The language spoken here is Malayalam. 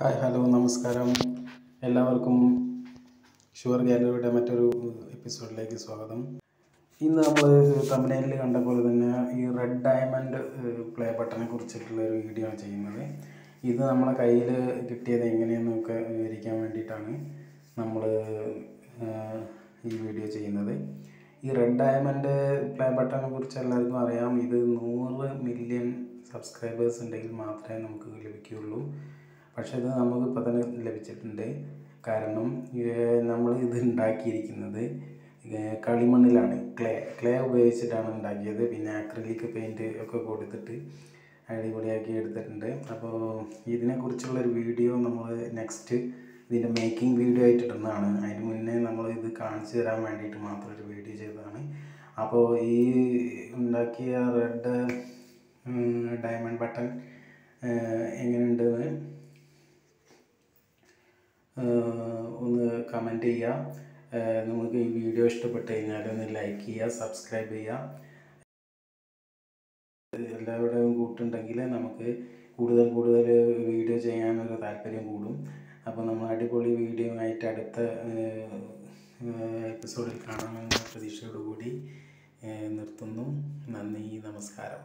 ഹായ് ഹലോ നമസ്കാരം. എല്ലാവർക്കും ഷുവർ ഗാലറിയുടെ മറ്റൊരു എപ്പിസോഡിലേക്ക് സ്വാഗതം. ഇന്ന് നമ്മൾ തമ്പനയിലിൽ കണ്ട പോലെ തന്നെ ഈ റെഡ് ഡയമണ്ട് പ്ലേ ബട്ടനെ കുറിച്ചിട്ടുള്ള ഒരു വീഡിയോ ആണ് ചെയ്യുന്നത്. ഇത് നമ്മളെ കയ്യിൽ കിട്ടിയത് എങ്ങനെയെന്നൊക്കെ വിവരിക്കാൻ വേണ്ടിയിട്ടാണ് നമ്മൾ ഈ വീഡിയോ ചെയ്യുന്നത്. ഈ റെഡ് ഡയമണ്ട് പ്ലേ ബട്ടനെ കുറിച്ച് എല്ലാവർക്കും അറിയാം. ഇത് 100 മില്യൺ സബ്സ്ക്രൈബേഴ്സ് ഉണ്ടെങ്കിൽ മാത്രമേ നമുക്ക് ലഭിക്കുകയുള്ളൂ. പക്ഷേ ഇത് നമുക്ക് ഇപ്പോൾ തന്നെ ലഭിച്ചിട്ടുണ്ട്. കാരണം നമ്മൾ ഇത് ഉണ്ടാക്കിയിരിക്കുന്നത് കളിമണ്ണിലാണ്. ക്ലേ ഉപയോഗിച്ചിട്ടാണ് ഉണ്ടാക്കിയത്. പിന്നെ അക്രിലിക് പെയിൻറ്റ് ഒക്കെ കൊടുത്തിട്ട് അടിപൊളിയാക്കി എടുത്തിട്ടുണ്ട്. അപ്പോൾ ഇതിനെക്കുറിച്ചുള്ളൊരു വീഡിയോ നമ്മൾ നെക്സ്റ്റ് ഇതിൻ്റെ മേക്കിംഗ് വീഡിയോ ആയിട്ട് ഇടുന്നതാണ്. അതിന് മുന്നേ നമ്മൾ ഇത് കാണിച്ചു തരാൻ വേണ്ടിയിട്ട് മാത്രം ഒരു വീഡിയോ ചെയ്തതാണ്. അപ്പോൾ ഈ ഉണ്ടാക്കിയ റെഡ് ഡയമണ്ട് ബട്ടൺ എങ്ങനെയുണ്ടെന്ന് ഒന്ന് കമൻറ്റ് ചെയ്യുക. നിങ്ങൾക്ക് ഈ വീഡിയോ ഇഷ്ടപ്പെട്ട് കഴിഞ്ഞാൽ ഒന്ന് ലൈക്ക് ചെയ്യുക, സബ്സ്ക്രൈബ് ചെയ്യുക. എല്ലാവരുടെയും കൂട്ടുണ്ടെങ്കിൽ നമുക്ക് കൂടുതൽ വീഡിയോ ചെയ്യാനൊരു താല്പര്യം കൂടും. അപ്പോൾ നമ്മൾ അടിപൊളി വീഡിയോ ആയിട്ട് അടുത്ത എപ്പിസോഡിൽ കാണാമെന്ന പ്രതീക്ഷയോടുകൂടി നിർത്തുന്നു. നന്ദി, നമസ്കാരം.